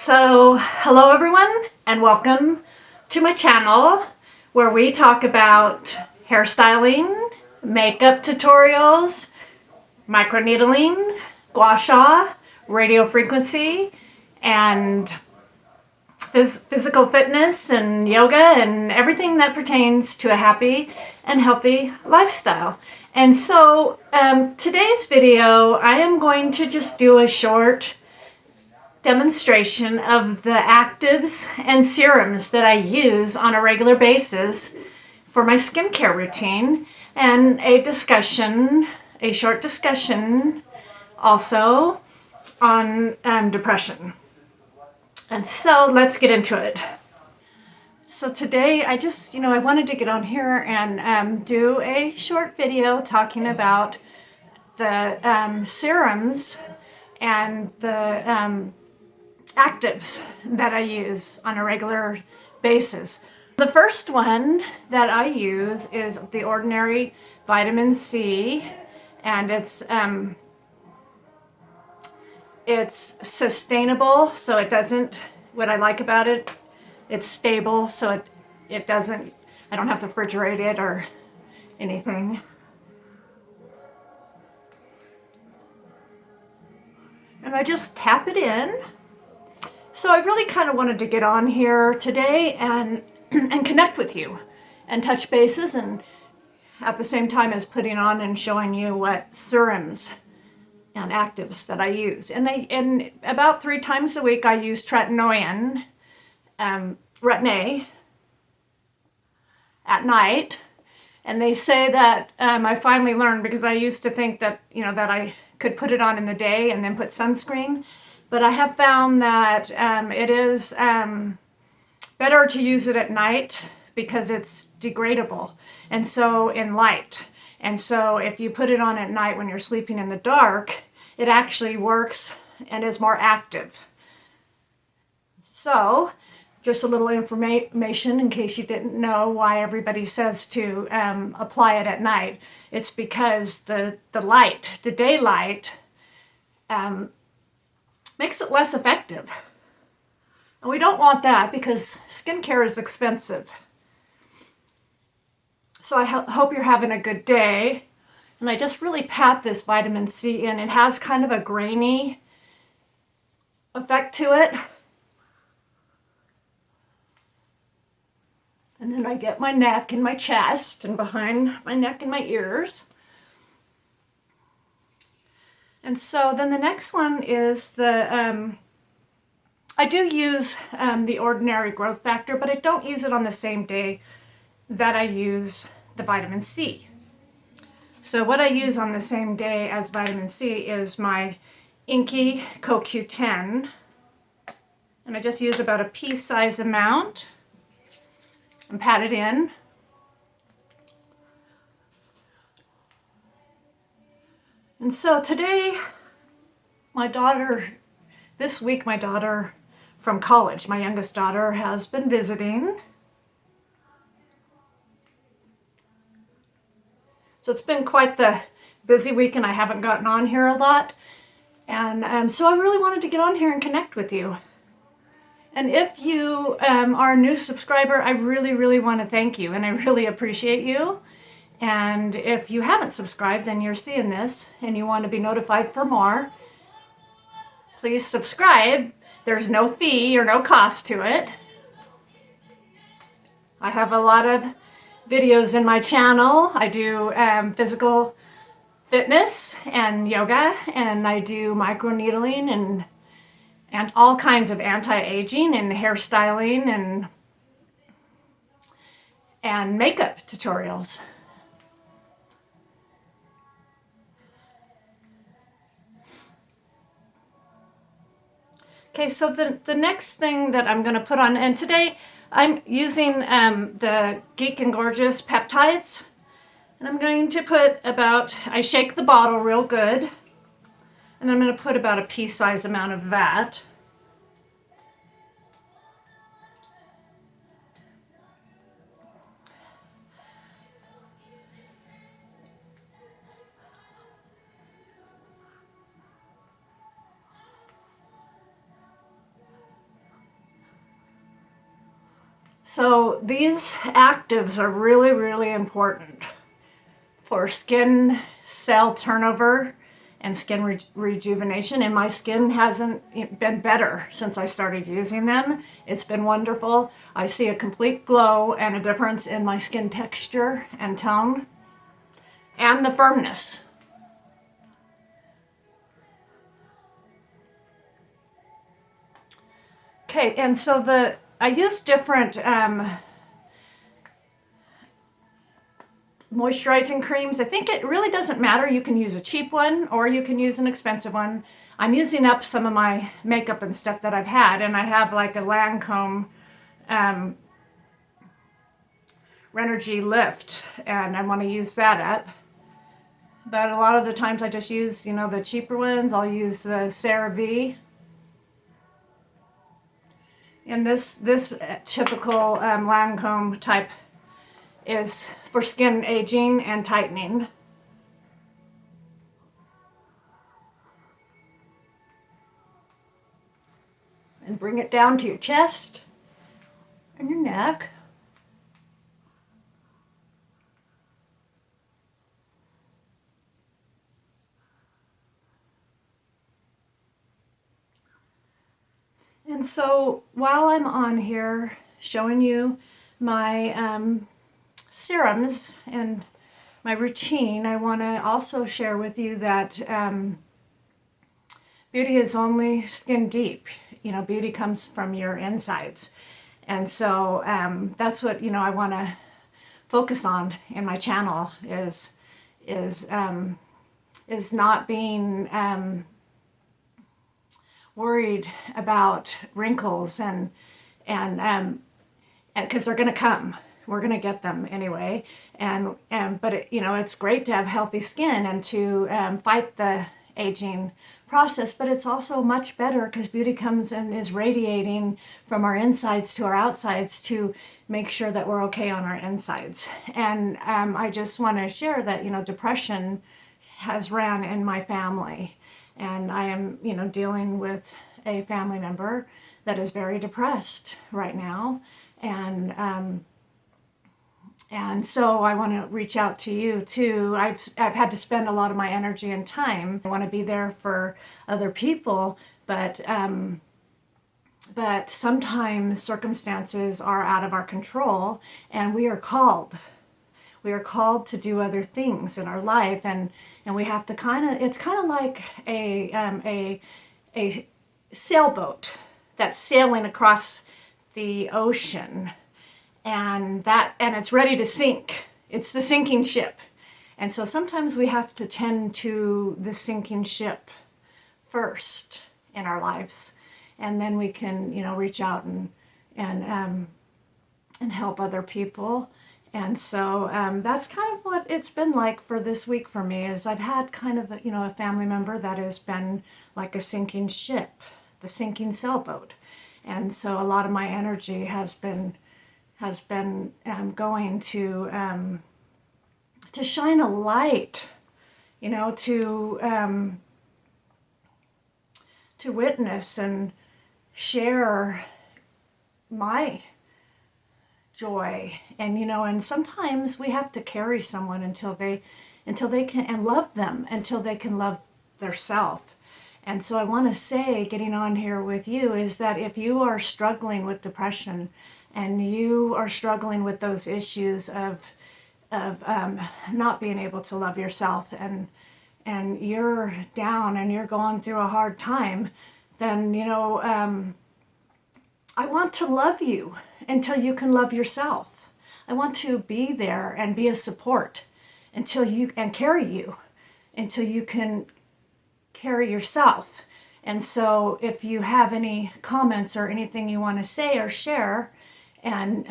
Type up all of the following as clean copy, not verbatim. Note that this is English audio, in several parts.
So, hello everyone, and welcome to my channel where we talk about hairstyling, makeup tutorials, microneedling, gua sha, radio frequency, and physical fitness and yoga and everything that pertains to a happy and healthy lifestyle. And so today's video, I am going to just do a short demonstration of the actives and serums that I use on a regular basis for my skincare routine, and a short discussion also on depression. And so let's get into it. So today I wanted to get on here and do a short video talking about the serums and the actives that I use on a regular basis. The first one that I use is the ordinary vitamin C, and it's sustainable, so it doesn't, what I like about it, it's stable, so it doesn't, I don't have to refrigerate it or anything. And I just tap it in. So I really kind of wanted to get on here today and connect with you and touch bases, and at the same time as putting on and showing you what serums and actives that I use. And about 3 times a week I use tretinoin, retin-A, at night. And they say that I finally learned, because I used to think that, that I could put it on in the day and then put sunscreen. But I have found that it is better to use it at night because it's degradable, and so in light. And so if you put it on at night when you're sleeping in the dark, it actually works and is more active. So just a little information in case you didn't know why everybody says to apply it at night. It's because the light, the daylight, makes it less effective. And we don't want that because skincare is expensive. So I hope you're having a good day. And I just really pat this vitamin C in. It has kind of a grainy effect to it. And then I get my neck and my chest and behind my neck and my ears. And so then the next one is the, I do use the ordinary growth factor, but I don't use it on the same day that I use the vitamin C. So what I use on the same day as vitamin C is my Inky CoQ10. And I just use about a pea-sized amount and pat it in. And so today, this week my daughter from college, my youngest daughter, has been visiting. So it's been quite the busy week and I haven't gotten on here a lot. And so I really wanted to get on here and connect with you. And if you are a new subscriber, I really, really want to thank you, and I really appreciate you. And if you haven't subscribed and you're seeing this and you want to be notified for more, please subscribe. There's no fee or no cost to it. I have a lot of videos in my channel. I do physical fitness and yoga, and I do microneedling and all kinds of anti-aging and hairstyling and makeup tutorials. Okay, so the next thing that I'm going to put on, and today I'm using the Geek and Gorgeous peptides, and I'm going to put I shake the bottle real good, and I'm going to put about a pea-sized amount of that. So these actives are really, really important for skin cell turnover and skin rejuvenation, and my skin hasn't been better since I started using them. It's been wonderful. I see a complete glow and a difference in my skin texture and tone and the firmness. Okay, and so I use different moisturizing creams. I think it really doesn't matter. You can use a cheap one or you can use an expensive one. I'm using up some of my makeup and stuff that I've had, and I have like a Lancome Renergy Lift, and I want to use that up. But a lot of the times I just use, the cheaper ones. I'll use the CeraVe. And this typical Lancome type is for skin aging and tightening. And bring it down to your chest and your neck. And so while I'm on here showing you my serums and my routine, I want to also share with you that beauty is only skin deep. Beauty comes from your insides. And so that's what, I want to focus on in my channel is not being worried about wrinkles and because they're going to come. We're going to get them anyway. But it's great to have healthy skin and to fight the aging process, but it's also much better because beauty comes and is radiating from our insides to our outsides to make sure that we're okay on our insides. And I just want to share that, depression has ran in my family, and I am, dealing with a family member that is very depressed right now. And so I want to reach out to you too. I've had to spend a lot of my energy and time. I want to be there for other people, but sometimes circumstances are out of our control, and we are called. We are called to do other things in our life, and we have to it's kind of like a sailboat that's sailing across the ocean. And it's ready to sink. It's the sinking ship. And so sometimes we have to tend to the sinking ship first in our lives, and then we can, reach out and help other people. And so that's kind of what it's been like for this week for me. Is I've had kind of a family member that has been like a sinking ship, the sinking sailboat, and so a lot of my energy has been going to shine a light, to witness and share my joy. And sometimes we have to carry someone until they can, and love them until they can love theirself. And so I want to say, getting on here with you, is that if you are struggling with depression and you are struggling with those issues of not being able to love yourself, and you're down and you're going through a hard time, then I want to love you until you can love yourself. I want to be there and be a support and carry you until you can carry yourself. And so if you have any comments or anything you want to say or share, and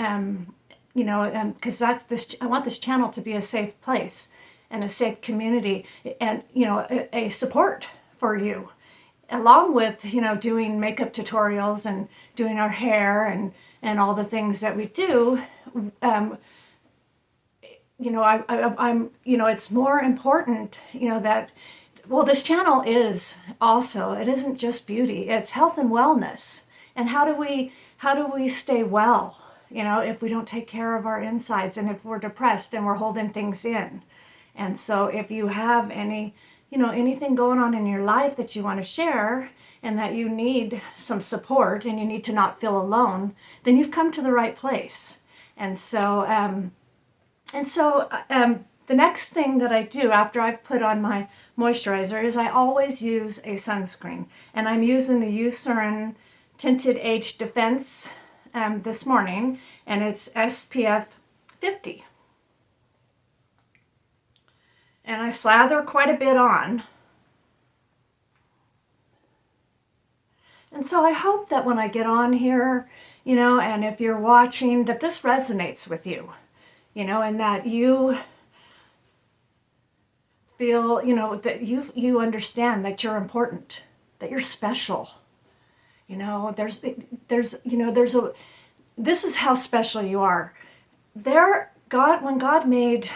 because I want this channel to be a safe place and a safe community, and a support for you, along with doing makeup tutorials and doing our hair and all the things that we do. I'm it's more important that, well, this channel is also, it isn't just beauty, it's health and wellness. And how do we stay well? if we don't take care of our insides, and if we're depressed and we're holding things in. And so if you have anything going on in your life that you want to share and that you need some support and you need to not feel alone, then you've come to the right place. And so, the next thing that I do after I've put on my moisturizer is I always use a sunscreen. And I'm using the Eucerin Tinted Age Defense this morning, and it's SPF 50. And I slather quite a bit on. And so I hope that when I get on here, and if you're watching, that this resonates with you, and that you feel, that you understand that you're important, that you're special. This is how special you are. When God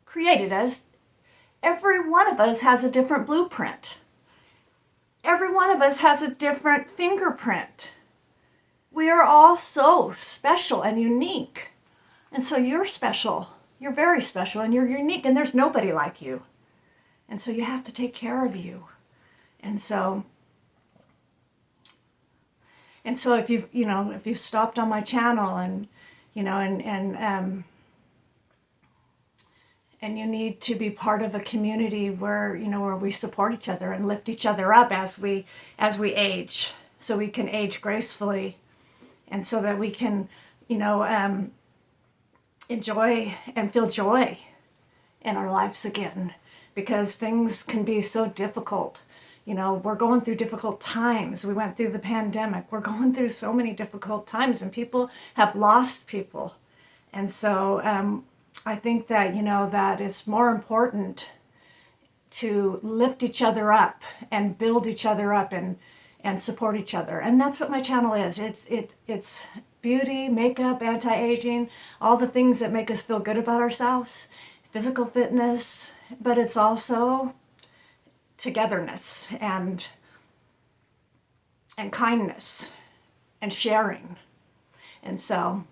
created us, every one of us has a different blueprint. Every one of us has a different fingerprint. We are all so special and unique. And so you're special. You're very special and you're unique, and there's nobody like you. And so you have to take care of you. And so if you've stopped on my channel and you need to be part of a community where we support each other and lift each other up as we age, so we can age gracefully, and so that we can enjoy and feel joy in our lives again, because things can be so difficult. We're going through difficult times. We went through the pandemic. We're going through so many difficult times, and people have lost people. And so I think that, that it's more important to lift each other up and build each other up and support each other. And that's what my channel is. It's beauty, makeup, anti-aging, all the things that make us feel good about ourselves, physical fitness, but it's also togetherness and kindness and sharing. And so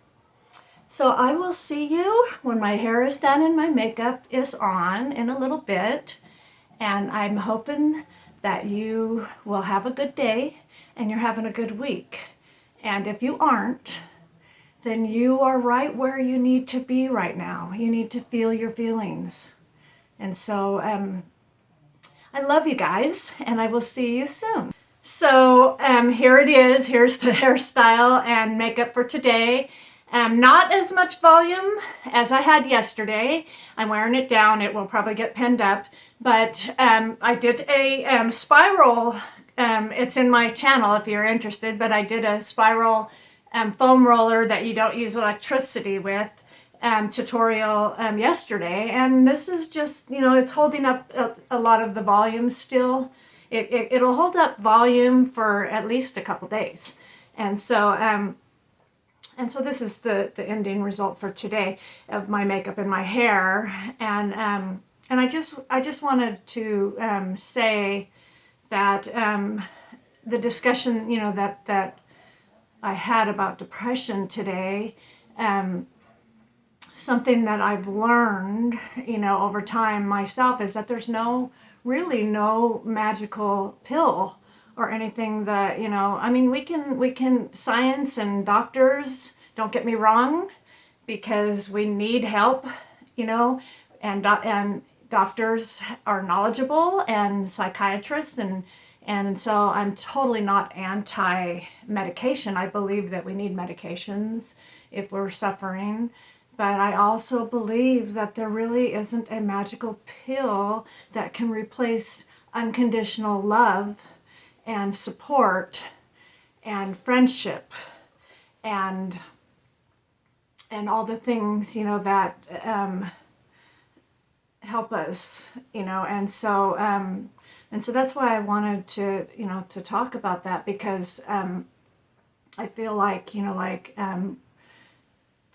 I will see you when my hair is done and my makeup is on in a little bit. And I'm hoping that you will have a good day and you're having a good week. And if you aren't, then you are right where you need to be right now. You need to feel your feelings. And so I love you guys, and I will see you soon. So here it is. Here's the hairstyle and makeup for today. Not as much volume as I had yesterday. I'm wearing it down. It will probably get pinned up. But I did a spiral. It's in my channel if you're interested. But I did a spiral foam roller that you don't use electricity with tutorial yesterday. And this is just, it's holding up a lot of the volume still. It'll hold up volume for at least a couple days. And so this is the ending result for today of my makeup and my hair. And I just wanted to say that the discussion, that I had about depression today, something that I've learned, over time myself, is that there's really no magical pill or anything that, we can, science and doctors, don't get me wrong, because we need help, and doctors are knowledgeable, and psychiatrists, and so I'm totally not anti-medication. I believe that we need medications if we're suffering. But I also believe that there really isn't a magical pill that can replace unconditional love and support and friendship and all the things, that help us, and so that's why I wanted to, to talk about that, because I feel like,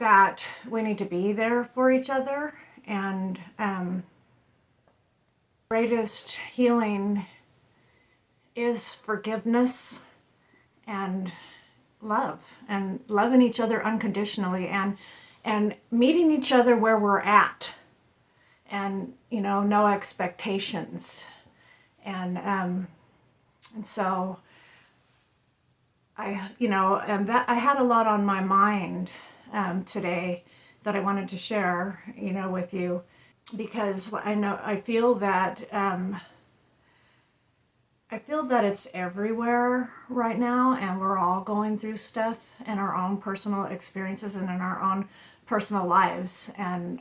that we need to be there for each other, and greatest healing is forgiveness and love and loving each other unconditionally, and meeting each other where we're at, and no expectations, and so I had a lot on my mind today that I wanted to share with you, because I feel that it's everywhere right now, and we're all going through stuff in our own personal experiences and in our own personal lives, and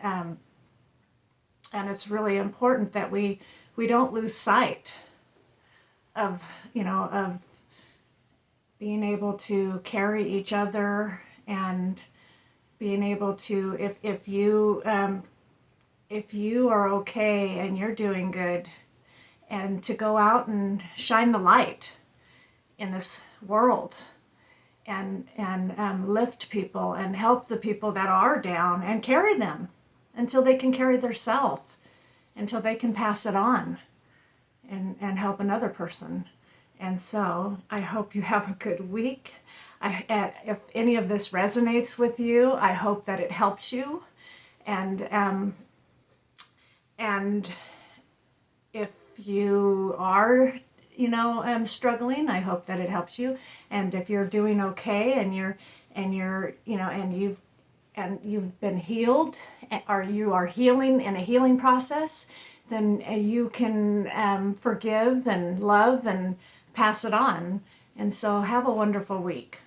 it's really important that we don't lose sight of of being able to carry each other, and being able to, if you are okay and you're doing good, and to go out and shine the light in this world, and lift people and help the people that are down, and carry them until they can carry themselves, until they can pass it on and help another person. And so I hope you have a good week. If any of this resonates with you, I hope that it helps you. And if you are, struggling, I hope that it helps you. And if you're doing okay, and you've been healed, or you are healing in a healing process, then you can forgive and love and pass it on. And so have a wonderful week.